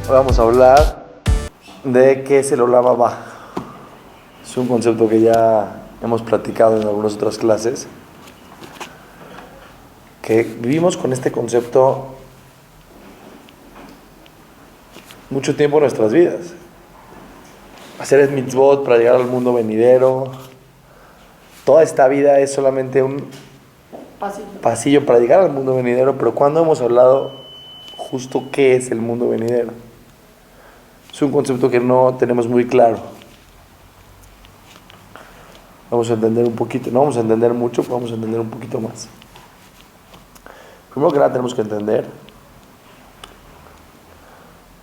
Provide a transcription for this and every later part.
Vamos a hablar de qué es el Olam Abba. Es un concepto que ya hemos platicado en algunas otras clases, que vivimos con este concepto mucho tiempo en nuestras vidas. Hacer el mitzvot para llegar al mundo venidero. Toda esta vida es solamente un pasillo para llegar al mundo venidero, pero ¿cuándo hemos hablado justo qué es el mundo venidero? Es un concepto que no tenemos muy claro. Vamos a entender un poquito, no vamos a entender mucho, pero vamos a entender un poquito más. Primero que nada tenemos que entender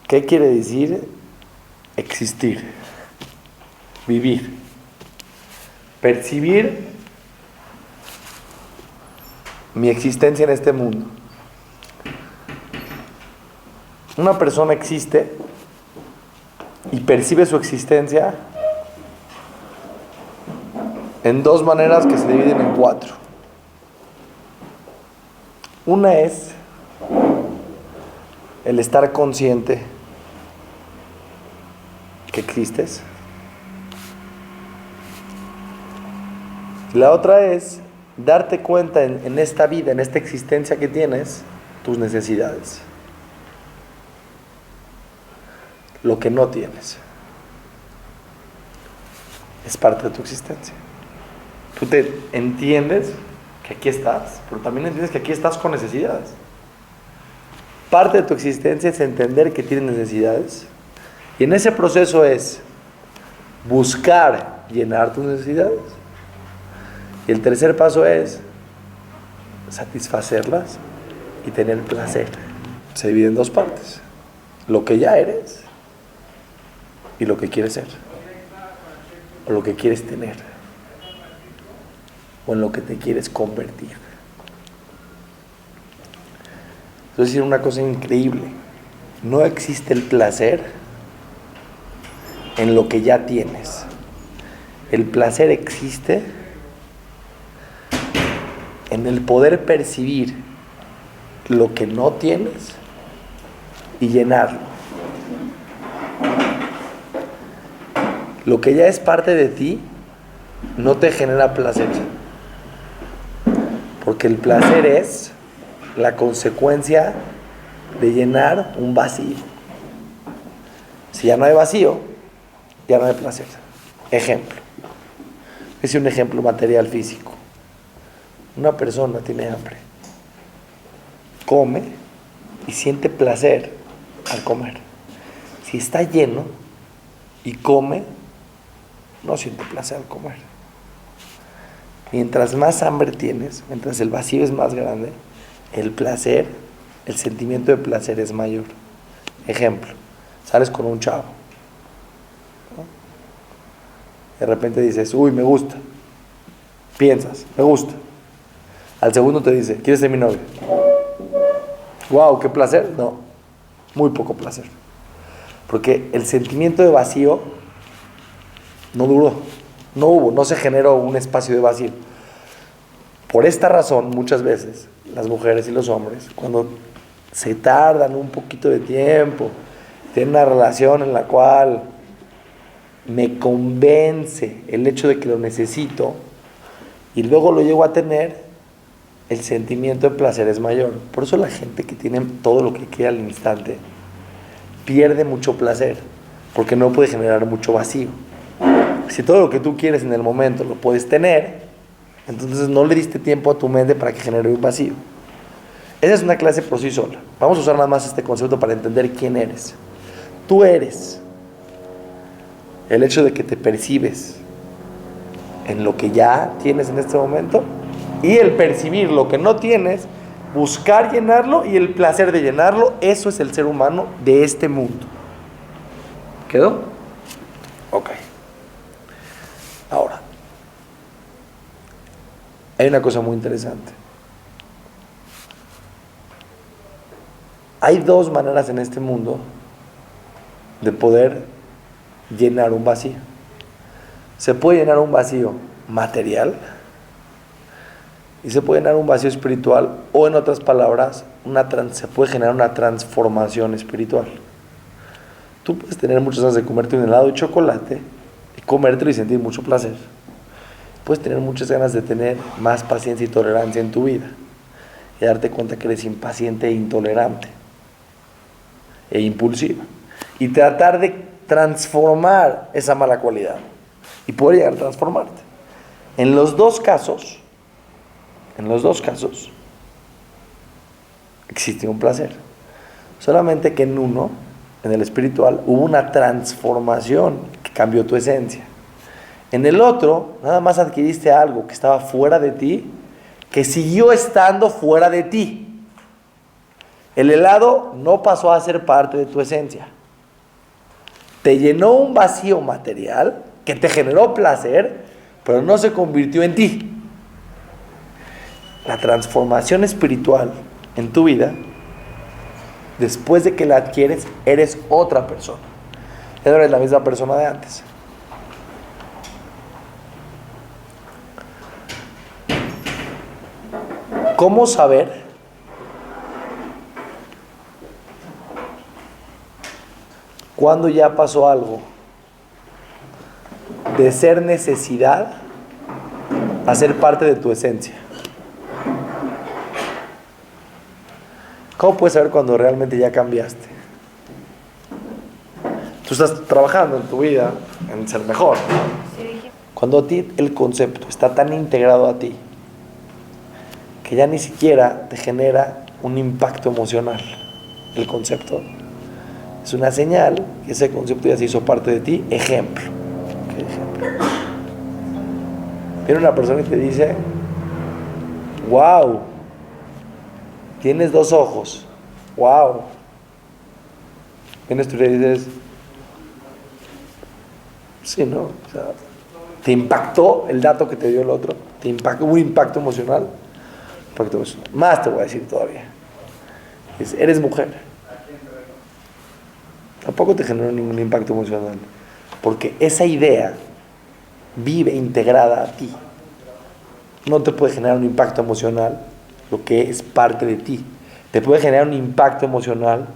qué quiere decir existir, vivir, percibir mi existencia en este mundo. Una persona existe y percibe su existencia en dos maneras que se dividen en cuatro. Una es el estar consciente que existes. La otra es darte cuenta en esta vida, en esta existencia que tienes, tus necesidades. Lo que no tienes es parte de tu existencia. Tú te entiendes que aquí estás, pero también entiendes que aquí estás con necesidades. Parte de tu existencia es entender que tienes necesidades, y en ese proceso es buscar llenar tus necesidades. Y el tercer paso es satisfacerlas y tener placer. Se divide en dos partes: lo que ya eres y lo que quieres ser, o lo que quieres tener, o en lo que te quieres convertir. Es decir, una cosa increíble: no existe el placer en lo que ya tienes. El placer existe en el poder percibir lo que no tienes y llenarlo. Lo que ya es parte de ti no te genera placer, porque el placer es la consecuencia de llenar un vacío. Si ya no hay vacío, ya no hay placer. Ejemplo. Es un ejemplo material físico. Una persona tiene hambre, come y siente placer al comer. Si está lleno y come, no siente placer al comer. Mientras más hambre tienes, mientras el vacío es más grande, el placer, el sentimiento de placer es mayor. Ejemplo, sales con un chavo, ¿no? De repente dices, uy, me gusta. Piensas, me gusta. Al segundo te dice, ¿quieres ser mi novia? Wow, qué placer. No, muy poco placer. Porque el sentimiento de vacío no duró, no se generó un espacio de vacío. Por esta razón, muchas veces, las mujeres y los hombres, cuando se tardan un poquito de tiempo, tienen una relación en la cual me convence el hecho de que lo necesito y luego lo llego a tener, el sentimiento de placer es mayor. Por eso la gente que tiene todo lo que quiere al instante pierde mucho placer, porque no puede generar mucho vacío. Si todo lo que tú quieres en el momento lo puedes tener, entonces no le diste tiempo a tu mente para que genere un vacío. Esa es una clase por sí sola. Vamos a usar nada más este concepto para entender quién eres. Tú eres el hecho de que te percibes en lo que ya tienes en este momento, y el percibir lo que no tienes, buscar llenarlo y el placer de llenarlo. Eso es el ser humano de este mundo. ¿Quedó? Ok. Ahora, hay una cosa muy interesante. Hay dos maneras en este mundo de poder llenar un vacío. Se puede llenar un vacío material y se puede llenar un vacío espiritual, o en otras palabras, se puede generar una transformación espiritual. Tú puedes tener muchas ganas de comerte un helado de chocolate y comértelo y sentir mucho placer. Puedes tener muchas ganas de tener más paciencia y tolerancia en tu vida y darte cuenta que eres impaciente e intolerante e impulsiva y tratar de transformar esa mala cualidad y poder llegar a transformarte. En los dos casos existe un placer. Solamente que en uno, en el espiritual, hubo una transformación que cambió tu esencia. En el otro, nada más adquiriste algo que estaba fuera de ti, que siguió estando fuera de ti. El helado no pasó a ser parte de tu esencia. Te llenó un vacío material que te generó placer, pero no se convirtió en ti. La transformación espiritual en tu vida, después de que la adquieres, eres otra persona. Ya no eres la misma persona de antes. ¿Cómo saber cuando ya pasó algo de ser necesidad a ser parte de tu esencia? ¿Cómo puedes saber cuando realmente ya cambiaste? Tú estás trabajando en tu vida en ser mejor. Cuando a ti el concepto está tan integrado a ti que ya ni siquiera te genera un impacto emocional. El concepto es una señal que ese concepto ya se hizo parte de ti. Ejemplo. ¿Qué ejemplo? Viene una persona y te dice: wow, tienes 2 ojos. Wow. Vienes tú y le dices: sí, ¿no? O sea, te impactó el dato que te dio el otro. Te impactó un impacto emocional. Más te voy a decir todavía. Eres mujer. Tampoco te generó ningún impacto emocional. Porque esa idea vive integrada a ti. No te puede generar un impacto emocional lo que es parte de ti. Te puede generar un impacto emocional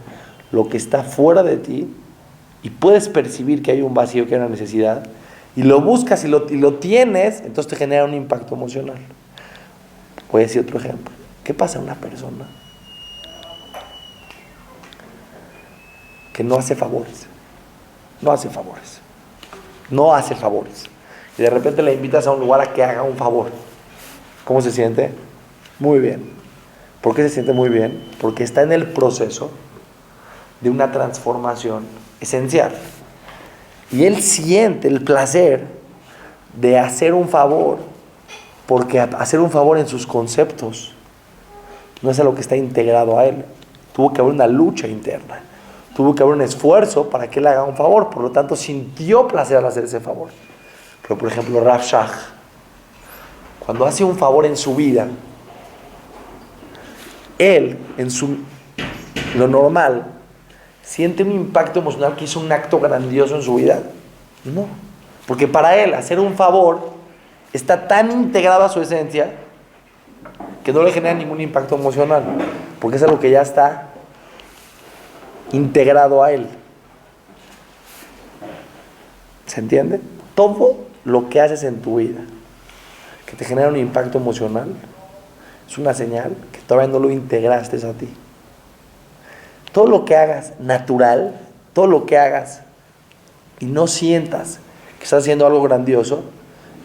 lo que está fuera de ti y puedes percibir que hay un vacío, que hay una necesidad y lo buscas y lo tienes, entonces te genera un impacto emocional. Voy a decir otro ejemplo. ¿Qué pasa a una persona que no hace favores? No hace favores. No hace favores. Y de repente le invitas a un lugar a que haga un favor. ¿Cómo se siente? Muy bien. ¿Por qué se siente muy bien? Porque está en el proceso de una transformación esencial. Y él siente el placer de hacer un favor, porque hacer un favor en sus conceptos no es algo que está integrado a él. Tuvo que haber una lucha interna. Tuvo que haber un esfuerzo para que él haga un favor. Por lo tanto, sintió placer al hacer ese favor. Pero, por ejemplo, Rav Shach, cuando hace un favor en su vida, él, lo normal, siente un impacto emocional que hizo un acto grandioso en su vida. No. Porque para él, hacer un favor está tan integrado a su esencia que no le genera ningún impacto emocional, porque es algo que ya está integrado a él. ¿Se entiende? Todo lo que haces en tu vida que te genera un impacto emocional es una señal que todavía no lo integraste a ti. Todo lo que hagas natural, todo lo que hagas y no sientas que estás haciendo algo grandioso,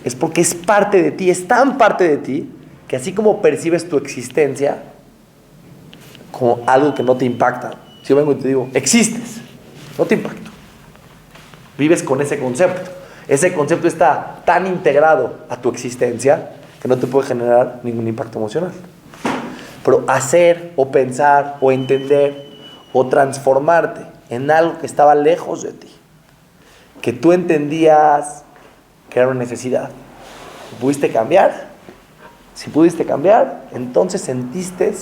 es porque es parte de ti, es tan parte de ti, que así como percibes tu existencia como algo que no te impacta, si yo vengo y te digo, existes, no te impacto. Vives con ese concepto. Ese concepto está tan integrado a tu existencia que no te puede generar ningún impacto emocional. Pero hacer o pensar o entender o transformarte en algo que estaba lejos de ti, que tú entendías que era una necesidad, ¿pudiste cambiar? Si pudiste cambiar, entonces sentiste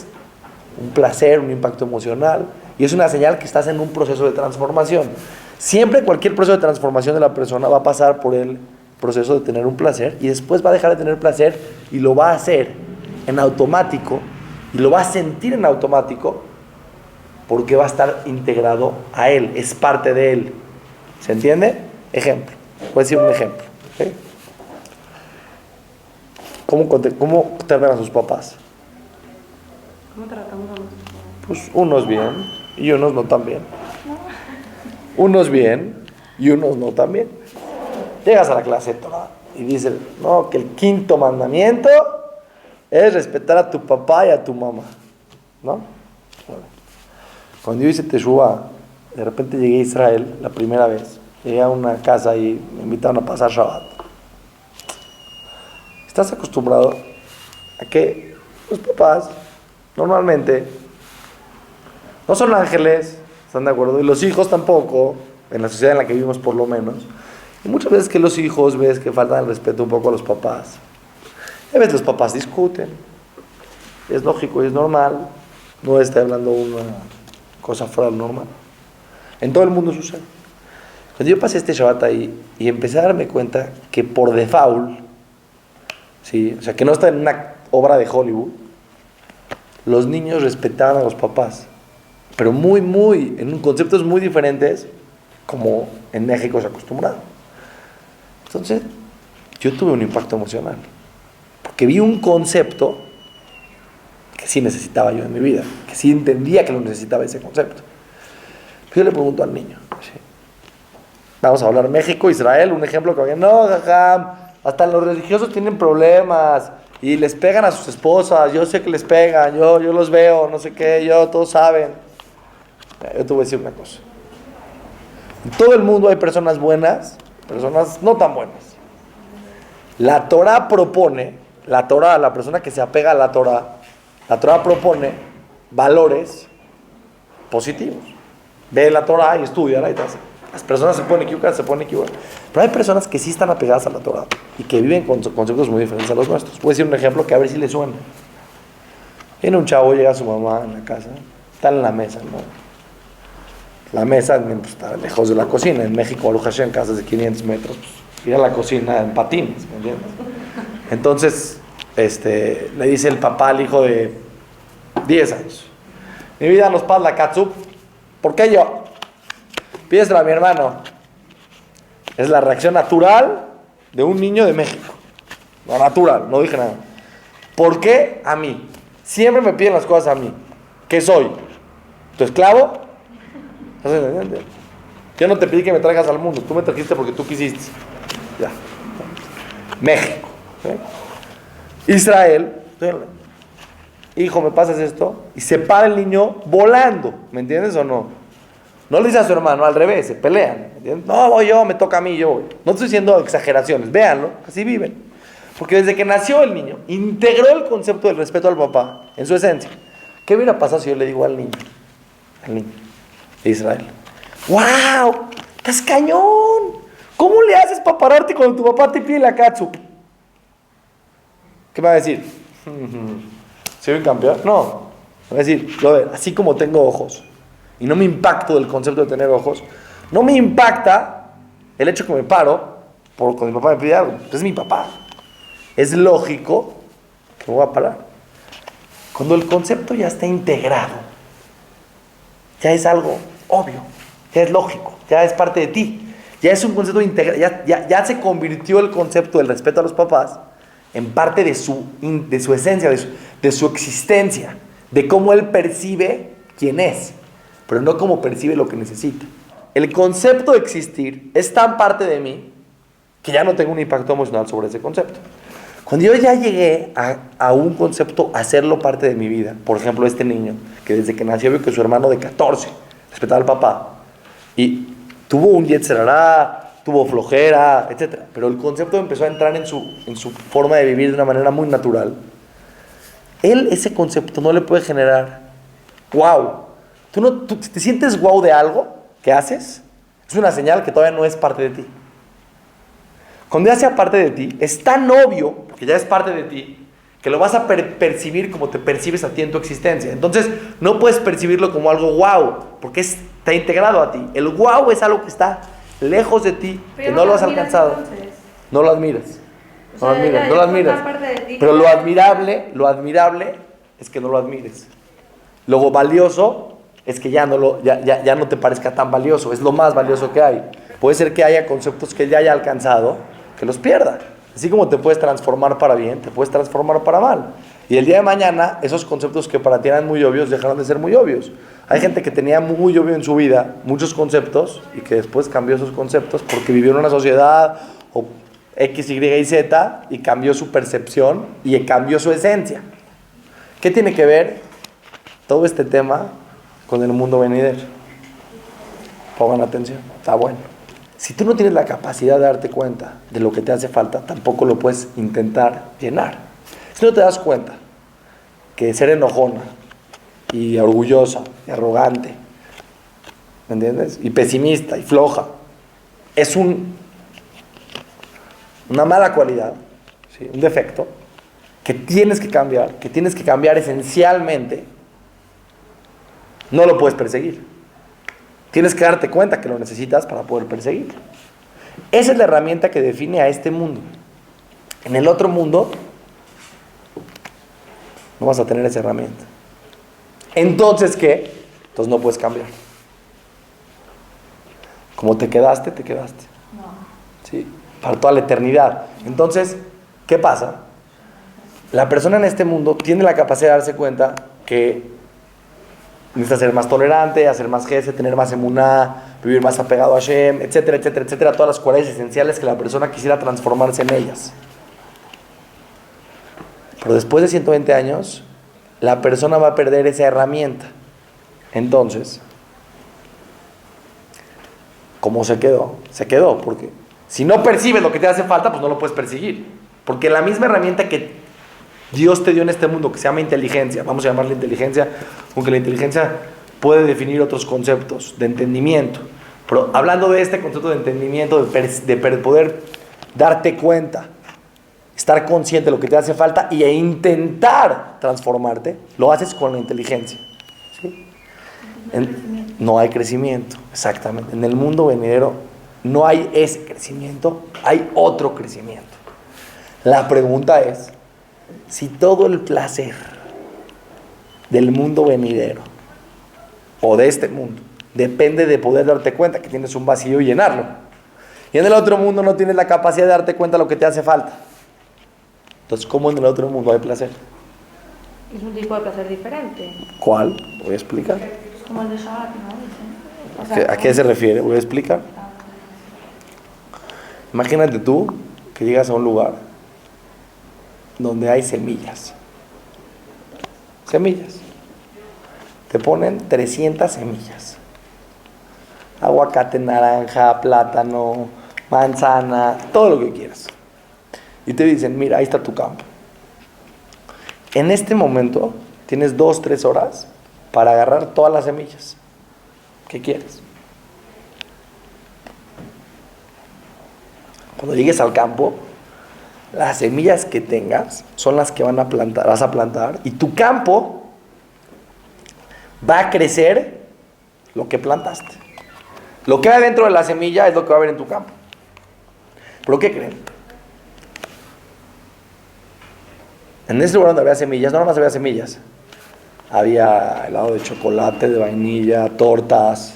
un placer, un impacto emocional, y es una señal que estás en un proceso de transformación. Siempre cualquier proceso de transformación de la persona va a pasar por el proceso de tener un placer y después va a dejar de tener placer y lo va a hacer en automático y lo va a sentir en automático porque va a estar integrado a él, es parte de él. ¿Se entiende? Ejemplo. Voy a decir un ejemplo. ¿Okay? ¿Cómo tratan a sus papás? ¿Cómo tratamos a nuestros papás? Pues unos bien y unos no tan bien. Unos bien y unos no tan bien. Llegas a la clase de Torah y dices, no, que el quinto mandamiento es respetar a tu papá y a tu mamá. ¿No? Cuando yo hice Teshuvah, de repente llegué a Israel la primera vez. Llegué a una casa y me invitaron a pasar Shabbat. Estás acostumbrado a que los papás normalmente no son ángeles, ¿están de acuerdo? Y los hijos tampoco, en la sociedad en la que vivimos por lo menos. Y muchas veces que los hijos ves que faltan el respeto un poco a los papás. A veces los papás discuten. Es lógico y es normal. No estoy hablando de una cosa fuera de lo normal. En todo el mundo sucede. Cuando yo pasé este Shabbat ahí y empecé a darme cuenta que por default, ¿sí? O sea, que no está en una obra de Hollywood, los niños respetaban a los papás, pero en conceptos muy diferentes, como en México se ha acostumbrado. Entonces, yo tuve un impacto emocional, porque vi un concepto que sí necesitaba yo en mi vida, que sí entendía que lo necesitaba ese concepto. Yo le pregunto al niño, ¿sí? Vamos a hablar México, Israel, un ejemplo que no, jajam, hasta los religiosos tienen problemas y les pegan a sus esposas, yo sé que les pegan, yo los veo, no sé qué, todos saben. Yo te voy a decir una cosa. En todo el mundo hay personas buenas, personas no tan buenas. La Torah propone, la persona que se apega a la Torah propone valores positivos. Ve la Torah y estudia y tal. Las personas se pueden equivocar. Pero hay personas que sí están apegadas a la Torah y que viven con conceptos muy diferentes a los nuestros. Voy a decir un ejemplo que a ver si le suena. Viene un chavo, llega a su mamá en la casa, está en la mesa, ¿no? La mesa pues, está lejos de la cocina. En México, Baruch Hashem, casas de 500 metros, pues, ir a la cocina en patines, ¿me entiendes? Entonces, le dice el papá al hijo de 10 años: mi vida nos pasa la katsup, ¿por qué yo? Pídeselo a mi hermano. Es la reacción natural de un niño de México. No, natural, no dije nada. ¿Por qué a mí? Siempre me piden las cosas a mí. ¿Qué soy? ¿Tu esclavo? Yo no te pedí que me traigas al mundo. Tú me trajiste porque tú quisiste. Ya. México. ¿Sí? Israel. Hijo, ¿me pasas esto? Y se para el niño volando. ¿Me entiendes o no? No le dice a su hermano, al revés, se pelean. ¿Entiendes? No, voy yo, me toca a mí, yo voy. No estoy diciendo exageraciones, véanlo, así viven. Porque desde que nació el niño, integró el concepto del respeto al papá en su esencia. ¿Qué hubiera pasado si yo le digo al niño de Israel: ¡wow! ¡Estás cañón! ¿Cómo le haces para pararte cuando tu papá te pide la katsup? ¿Qué me va a decir? ¿Soy un campeón? No. Me va a decir, así como tengo ojos y no me impacto del concepto de tener ojos, no me impacta el hecho que me paro cuando mi papá me pide algo. Es mi papá. Es lógico que me voy a parar. Cuando el concepto ya está integrado, ya es algo obvio, ya es lógico, ya es parte de ti, ya es un concepto integrado, ya se convirtió el concepto del respeto a los papás en parte de su esencia, de su existencia, de cómo él percibe quién es, pero no cómo percibe lo que necesita. El concepto de existir es tan parte de mí que ya no tengo un impacto emocional sobre ese concepto. Cuando yo ya llegué a un concepto, a hacerlo parte de mi vida, por ejemplo, este niño, que desde que nació vio que su hermano de 14 respetaba al papá, y tuvo un yetzer hará, tuvo flojera, etc. Pero el concepto empezó a entrar en su forma de vivir de una manera muy natural. Ese concepto no le puede generar wow. ¿Tú te sientes wow de algo que haces? Es una señal que todavía no es parte de ti. Cuando ya sea parte de ti, es tan obvio, porque ya es parte de ti, que lo vas a percibir como te percibes a ti en tu existencia. Entonces, no puedes percibirlo como algo wow, porque está integrado a ti. El wow es algo que está lejos de ti, pero que no lo has alcanzado. Entonces. No lo admiras. No lo admiras. Pero lo admirable es que no lo admires. Lo valioso es que ya no te parezca tan valioso, es lo más valioso que hay. Puede ser que haya conceptos que él ya haya alcanzado, que los pierda. Así como te puedes transformar para bien, te puedes transformar para mal. Y el día de mañana, esos conceptos que para ti eran muy obvios, dejaron de ser muy obvios. Hay gente que tenía muy obvio en su vida muchos conceptos y que después cambió esos conceptos porque vivió en una sociedad o X, Y y Z y cambió su percepción y cambió su esencia. ¿Qué tiene que ver todo este tema con el mundo venidero? Pongan atención, está bueno. Si tú no tienes la capacidad de darte cuenta de lo que te hace falta, tampoco lo puedes intentar llenar. Si no te das cuenta que ser enojona y orgullosa y arrogante, ¿me entiendes? Y pesimista y floja es una mala cualidad, ¿sí? Un defecto que tienes que cambiar esencialmente, no lo puedes perseguir. Tienes que darte cuenta que lo necesitas para poder perseguirlo. Esa es la herramienta que define a este mundo. En el otro mundo no vas a tener esa herramienta. Entonces, ¿qué? Entonces no puedes cambiar. Como te quedaste, te quedaste. No. ¿Sí? Para toda la eternidad. Entonces, ¿qué pasa? La persona en este mundo tiene la capacidad de darse cuenta que necesita ser más tolerante, hacer más gesed, tener más emuná, vivir más apegado a Hashem, etcétera, etcétera, etcétera. Todas las cualidades esenciales que la persona quisiera transformarse en ellas. Pero después de 120 años, la persona va a perder esa herramienta. Entonces, ¿cómo se quedó? Se quedó, porque si no percibes lo que te hace falta, pues no lo puedes perseguir. Porque la misma herramienta que Dios te dio en este mundo, que se llama inteligencia, vamos a llamarla inteligencia, aunque la inteligencia puede definir otros conceptos de entendimiento. Pero hablando de este concepto de entendimiento, de poder darte cuenta, estar consciente de lo que te hace falta e intentar transformarte, lo haces con la inteligencia. ¿Sí? No hay crecimiento, exactamente. En el mundo venidero no hay ese crecimiento, hay otro crecimiento. La pregunta es, si todo el placer del mundo venidero o de este mundo depende de poder darte cuenta que tienes un vacío y llenarlo, y en el otro mundo no tienes la capacidad de darte cuenta de lo que te hace falta, entonces ¿cómo en el otro mundo hay placer? Es un tipo de placer diferente. ¿Cuál? Voy a explicar. Es como el de Shabbat, ¿no? Dicen. ¿A qué se refiere? Voy a explicar. Imagínate tú que llegas a un lugar donde hay semillas. Semillas. Te ponen 300 semillas. Aguacate, naranja, plátano, manzana, todo lo que quieras. Y te dicen, mira, ahí está tu campo. En este momento tienes 2-3 horas para agarrar todas las semillas. ¿Qué quieres? Cuando llegues al campo, las semillas que tengas son las que vas a plantar, y tu campo va a crecer lo que plantaste. Lo que hay dentro de la semilla es lo que va a haber en tu campo. ¿Pero qué creen? En ese lugar donde había semillas, no nomás había semillas, había helado de chocolate, de vainilla, tortas,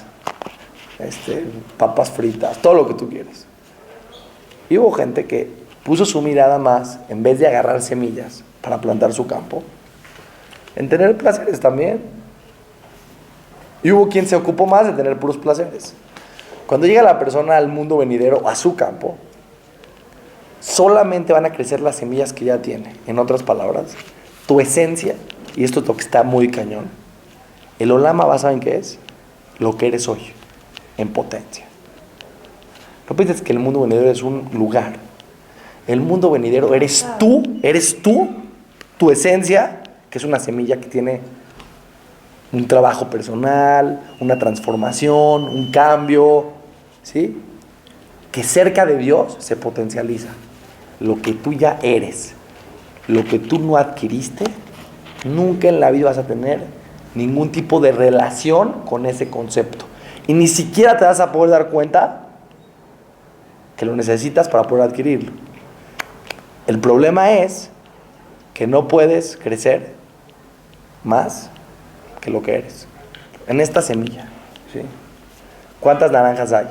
papas fritas, todo lo que tú quieras. Y hubo gente que puso su mirada más, en vez de agarrar semillas para plantar su campo, en tener placeres también. Y hubo quien se ocupó más de tener puros placeres. Cuando llega la persona al mundo venidero, a su campo, solamente van a crecer las semillas que ya tiene. En otras palabras, tu esencia, y esto es lo que está muy cañón, el Olam, ¿saben qué es? Lo que eres hoy, en potencia. No pienses que el mundo venidero es un lugar. El mundo venidero eres tú, tu esencia, que es una semilla que tiene un trabajo personal, una transformación, un cambio, ¿sí? Que cerca de Dios se potencializa. Lo que tú ya eres, lo que tú no adquiriste, nunca en la vida vas a tener ningún tipo de relación con ese concepto. Y ni siquiera te vas a poder dar cuenta que lo necesitas para poder adquirirlo. El problema es que no puedes crecer más que lo que eres. en esta semilla, ¿sí? ¿Cuántas naranjas hay?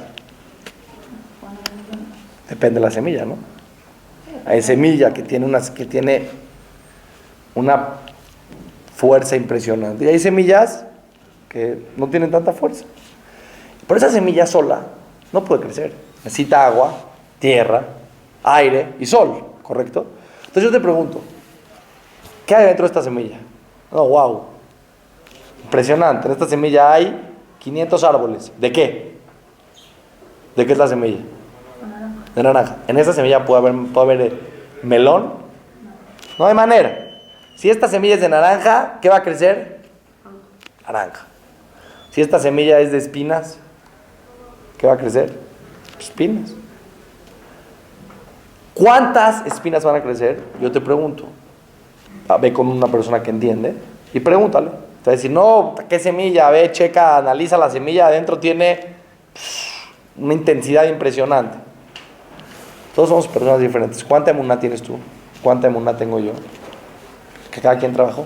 Depende de la semilla, ¿no? Hay semilla que tiene una fuerza impresionante. Y hay semillas que no tienen tanta fuerza. Pero esa semilla sola no puede crecer. Necesita agua, tierra, aire y sol, ¿correcto? Entonces yo te pregunto, ¿qué hay dentro de esta semilla? Oh, wow. Impresionante. En esta semilla hay 500 árboles. ¿De qué? ¿De qué es la semilla? De naranja. En esta semilla puede haber melón. No hay manera. Si esta semilla es de naranja, ¿qué va a crecer? Naranja. Si esta semilla es de espinas, ¿qué va a crecer? Espinas. ¿Cuántas espinas van a crecer? Yo te pregunto. Ve con una persona que entiende y pregúntale. Te va a decir, no, ¿qué semilla? Ve, checa, analiza la semilla. Adentro tiene una intensidad impresionante. Todos somos personas diferentes. ¿Cuánta emuná tienes tú? ¿Cuánta emuná tengo yo? Que cada quien trabajó.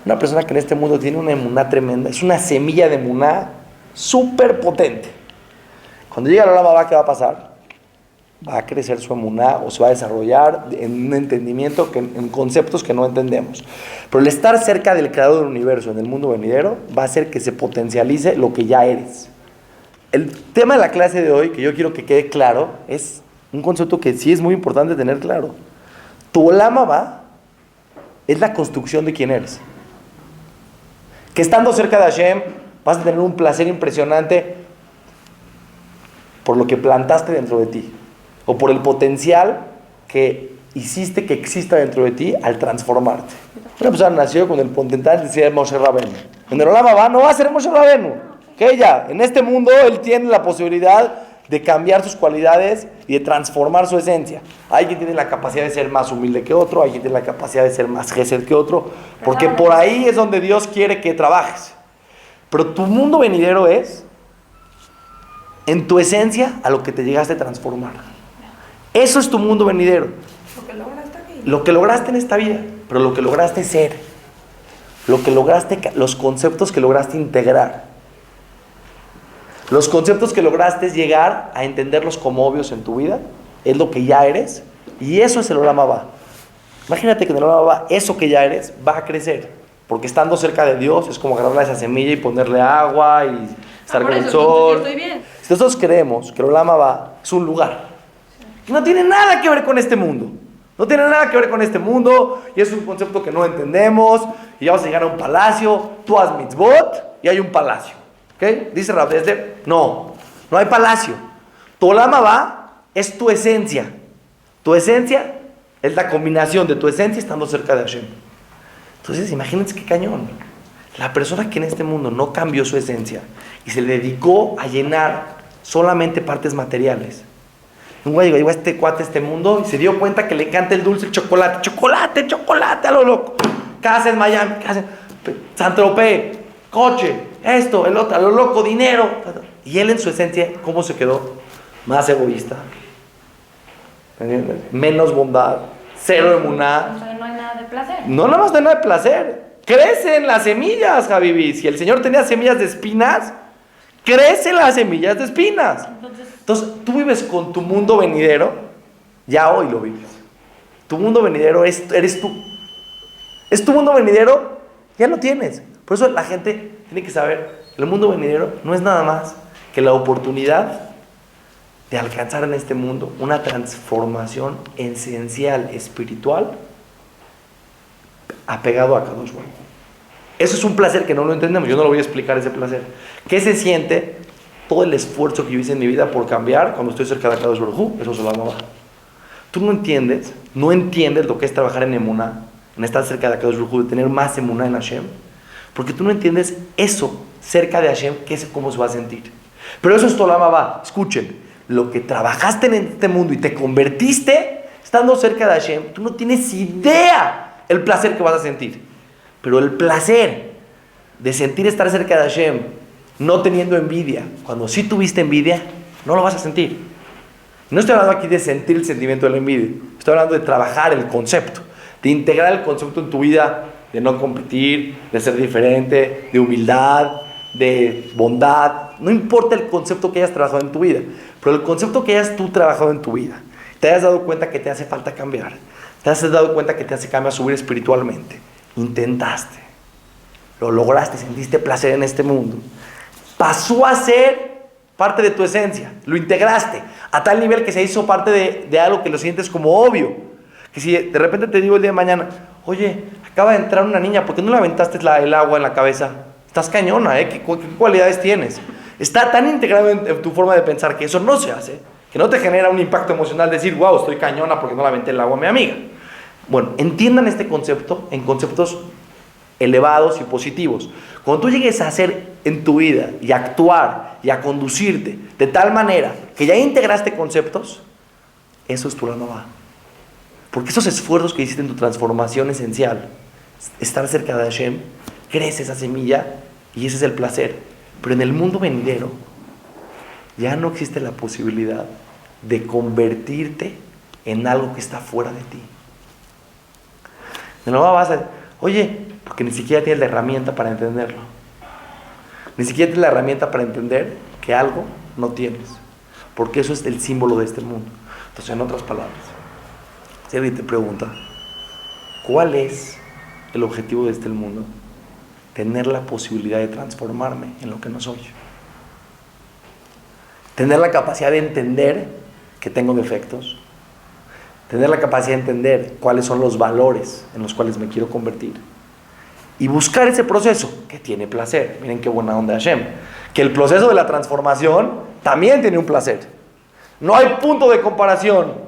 Una persona que en este mundo tiene una emuná tremenda. Es una semilla de emuná súper potente. Cuando llega la Olam Abba, ¿qué va a pasar? Va a crecer su emuná o se va a desarrollar en un entendimiento, en conceptos que no entendemos. Pero el estar cerca del creador del universo en el mundo venidero va a hacer que se potencialice lo que ya eres. El tema de la clase de hoy, que yo quiero que quede claro, es un concepto que sí es muy importante tener claro. Tu Olam Abba es la construcción de quién eres. Que estando cerca de Hashem vas a tener un placer impresionante por lo que plantaste dentro de ti, o por el potencial que hiciste que exista dentro de ti al transformarte. Una persona nació con el potencial de ser Moshe Rabenu. En el Olam Abba no va a ser Moshe Rabenu. Que ya, en este mundo él tiene la posibilidad de cambiar sus cualidades y de transformar su esencia. Hay quien tiene la capacidad de ser más humilde que otro, hay quien tiene la capacidad de ser más gesed que otro, porque por ahí es donde Dios quiere que trabajes. Pero tu mundo venidero es, en tu esencia, a lo que te llegaste a transformar. Eso es tu mundo venidero. Lo que lograste aquí. Lo que lograste en esta vida, pero lo que lograste ser. Lo que lograste, los conceptos que lograste integrar. Los conceptos que lograste llegar a entenderlos como obvios en tu vida, es lo que ya eres, y eso es el Olam Abba. Imagínate que en el Olam Abba, eso que ya eres, va a crecer, porque estando cerca de Dios, es como agarrarle esa semilla y ponerle agua, y estar con el sol. Estoy bien. Si nosotros creemos que el Olam Abba es un lugar, que no tiene nada que ver con este mundo, no tiene nada que ver con este mundo, y es un concepto que no entendemos, y ya vas a llegar a un palacio, tú haz mitzvot, y hay un palacio. ¿Okay? Dice Rav Dessler, no hay palacio. Tu Olam Abba es tu esencia. Tu esencia es la combinación de tu esencia estando cerca de Hashem. Entonces, imagínense qué cañón. La persona que en este mundo no cambió su esencia y se dedicó a llenar solamente partes materiales. Un güey llegó a este cuate a este mundo y se dio cuenta que le encanta el dulce, el chocolate. Chocolate a lo loco. Casa en Miami, casa en Saint-Tropez, coche. Esto, el otro, a lo loco, dinero. Y él en su esencia, ¿cómo se quedó? Más egoísta. ¿Entiendes? Menos bondad. Cero emuná. O sea, no hay nada de placer. No nada más de nada de placer. Crecen las semillas, Javibi. Si el Señor tenía semillas de espinas, crecen las semillas de espinas. Entonces, tú vives con tu mundo venidero. Ya hoy lo vives. Tu mundo venidero eres tú. Es tu mundo venidero, ya lo tienes. Por eso la gente tiene que saber, el mundo venidero no es nada más que la oportunidad de alcanzar en este mundo una transformación esencial, espiritual, apegado a Kadosh Baruj Hu. Eso es un placer que no lo entendemos, yo no lo voy a explicar ese placer. ¿Qué se siente todo el esfuerzo que yo hice en mi vida por cambiar cuando estoy cerca de Kadosh Baruj Hu? Eso se lo llama. Tú no entiendes lo que es trabajar en emuná, en estar cerca de Kadosh Baruj Hu, de tener más emuná en Hashem. Porque tú no entiendes eso cerca de Hashem, cómo se va a sentir. Pero eso es tu Olam Abba. Escuchen, lo que trabajaste en este mundo y te convertiste estando cerca de Hashem, tú no tienes idea el placer que vas a sentir. Pero el placer de sentir estar cerca de Hashem, no teniendo envidia, cuando sí tuviste envidia, no lo vas a sentir. No estoy hablando aquí de sentir el sentimiento de la envidia, estoy hablando de trabajar el concepto, de integrar el concepto en tu vida, de no competir, de ser diferente, de humildad, de bondad, no importa el concepto que hayas trabajado en tu vida, pero el concepto que hayas tú trabajado en tu vida, te hayas dado cuenta que te hace falta cambiar, te has dado cuenta que te hace cambiar subir espiritualmente, intentaste, lo lograste, sentiste placer en este mundo, pasó a ser parte de tu esencia, lo integraste a tal nivel que se hizo parte de algo que lo sientes como obvio, que si de repente te digo el día de mañana, oye, acaba de entrar una niña, ¿por qué no le aventaste el agua en la cabeza? Estás cañona, ¿eh? ¿Qué cualidades tienes? Está tan integrado en tu forma de pensar que eso no se hace, que no te genera un impacto emocional decir, wow, estoy cañona porque no le aventé el agua a mi amiga. Bueno, entiendan este concepto en conceptos elevados y positivos. Cuando tú llegues a hacer en tu vida y a actuar y a conducirte de tal manera que ya integraste conceptos, eso es tu alma va. Porque esos esfuerzos que hiciste en tu transformación esencial, estar cerca de Hashem, crece esa semilla y ese es el placer. Pero en el mundo venidero ya no existe la posibilidad de convertirte en algo que está fuera de ti. De nuevo vas a decir, oye, porque ni siquiera tienes la herramienta para entenderlo. Ni siquiera tienes la herramienta para entender que algo no tienes. Porque eso es el símbolo de este mundo. Entonces, en otras palabras, si alguien te pregunta, ¿cuál es el objetivo de este mundo? Tener la posibilidad de transformarme en lo que no soy. Tener la capacidad de entender que tengo defectos. Tener la capacidad de entender cuáles son los valores en los cuales me quiero convertir. Y buscar ese proceso que tiene placer. Miren qué buena onda Hashem. Que el proceso de la transformación también tiene un placer. No hay punto de comparación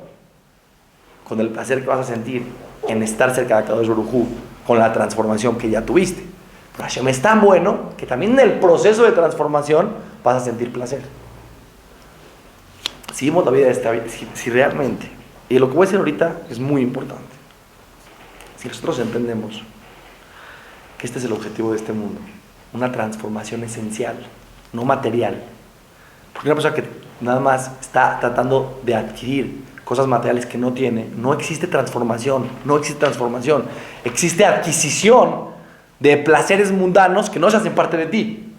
con el placer que vas a sentir en estar cerca de Akadosh Baruj Hu, con la transformación que ya tuviste. Pero Hashem es tan bueno que también en el proceso de transformación vas a sentir placer. Si vivimos la vida de esta vida, si realmente, y lo que voy a decir ahorita es muy importante, si nosotros entendemos que este es el objetivo de este mundo, una transformación esencial, no material, porque una persona que nada más está tratando de adquirir cosas materiales que no tiene, no existe transformación, existe adquisición de placeres mundanos que no se hacen parte de ti.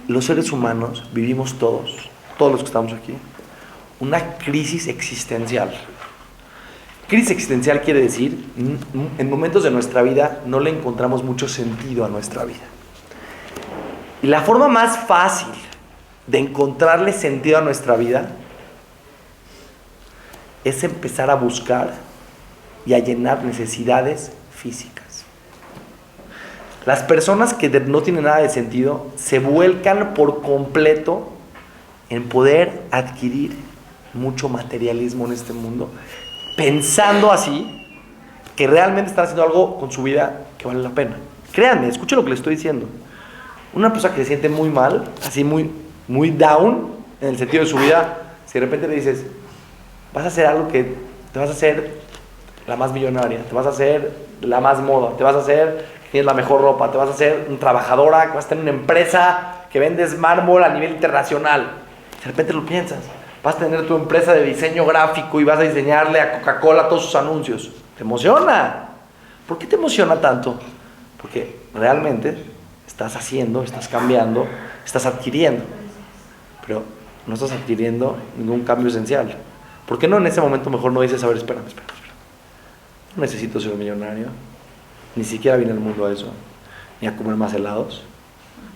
Los seres humanos vivimos todos los que estamos aquí, una crisis existencial. Crisis existencial quiere decir, en momentos de nuestra vida no le encontramos mucho sentido a nuestra vida. Y la forma más fácil de encontrarle sentido a nuestra vida es empezar a buscar y a llenar necesidades físicas. Las personas que no tienen nada de sentido se vuelcan por completo en poder adquirir mucho materialismo en este mundo, pensando así que realmente están haciendo algo con su vida que vale la pena. Créanme, escuchen lo que les estoy diciendo. Una persona que se siente muy mal, así muy down en el sentido de su vida, si de repente le dices, vas a hacer algo que te vas a hacer la más millonaria, te vas a hacer la más moda, te vas a hacer que tienes la mejor ropa, te vas a hacer una trabajadora, que vas a tener una empresa que vendes mármol a nivel internacional. De repente lo piensas, vas a tener tu empresa de diseño gráfico y vas a diseñarle a Coca-Cola todos sus anuncios. ¿Te emociona? ¿Por qué te emociona tanto? Porque realmente estás haciendo, estás cambiando, estás adquiriendo. Pero no estás adquiriendo ningún cambio esencial. ¿Por qué no en ese momento mejor no dices, a ver, espérame. No necesito ser un millonario. Ni siquiera vine al mundo a eso. Ni a comer más helados.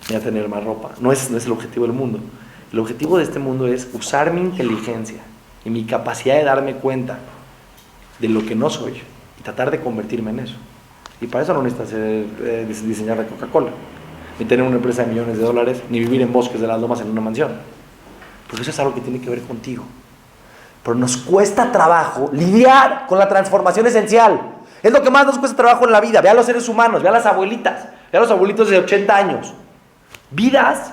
Ni a tener más ropa. No es el objetivo del mundo. El objetivo de este mundo es usar mi inteligencia y mi capacidad de darme cuenta de lo que no soy y tratar de convertirme en eso. Y para eso no necesitas diseñar la Coca-Cola, ni tener una empresa de millones de dólares, ni vivir en bosques de las lomas en una mansión. Porque eso es algo que tiene que ver contigo. Pero nos cuesta trabajo lidiar con la transformación esencial. Es lo que más nos cuesta trabajo en la vida. Ve a los seres humanos, ve a las abuelitas, ve a los abuelitos de 80 años. Vidas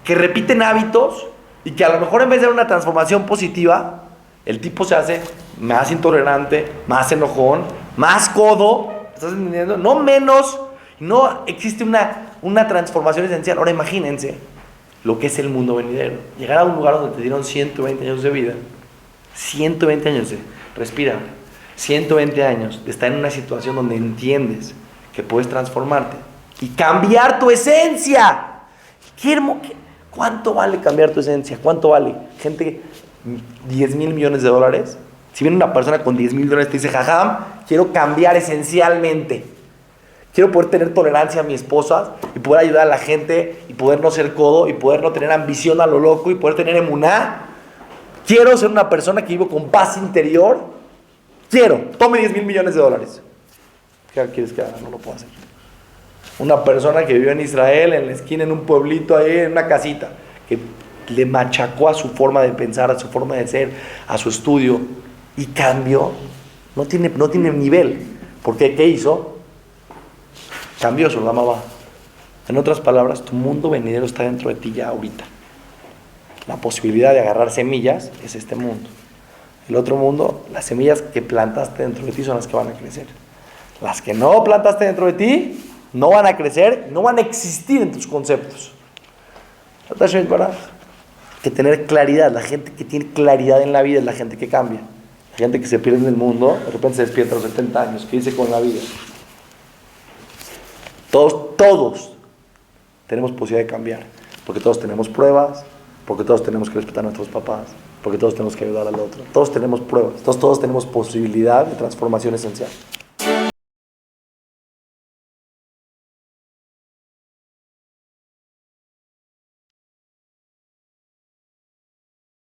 que repiten hábitos y que a lo mejor en vez de una transformación positiva, el tipo se hace más intolerante, más enojón, más codo, ¿estás entendiendo? No menos, no existe una transformación esencial. Ahora imagínense lo que es el mundo venidero. Llegar a un lugar donde te dieron 120 años de vida, 120 años de respirar, 120 años de estar en una situación donde entiendes que puedes transformarte y cambiar tu esencia. ¿Cuánto vale cambiar tu esencia? ¿Cuánto vale? Gente, 10 mil millones de dólares. Si viene una persona con 10 mil dólares y te dice, jajam, quiero cambiar esencialmente. Quiero poder tener tolerancia a mi esposa y poder ayudar a la gente y poder no ser codo y poder no tener ambición a lo loco y poder tener emuná. Quiero ser una persona que vivo con paz interior. Tome 10 mil millones de dólares. ¿Qué quieres que haga? No lo puedo hacer. Una persona que vivió en Israel, en la esquina, en un pueblito ahí, en una casita, que le machacó a su forma de pensar, a su forma de ser, a su estudio, y cambió. No tiene nivel. ¿Por qué? ¿Qué hizo? Cambió su mamá. En otras palabras, tu mundo venidero está dentro de ti ya ahorita. La posibilidad de agarrar semillas es este mundo. El otro mundo, las semillas que plantaste dentro de ti son las que van a crecer. Las que no plantaste dentro de ti no van a crecer, no van a existir en tus conceptos. Hay que tener claridad. La gente que tiene claridad en la vida es la gente que cambia. La gente que se pierde en el mundo, de repente se despierta a los 70 años. ¿Qué dice con la vida? Todos tenemos posibilidad de cambiar. Porque todos tenemos pruebas, porque todos tenemos que respetar a nuestros papás, porque todos tenemos que ayudar al otro. Todos tenemos pruebas, todos tenemos posibilidad de transformación esencial.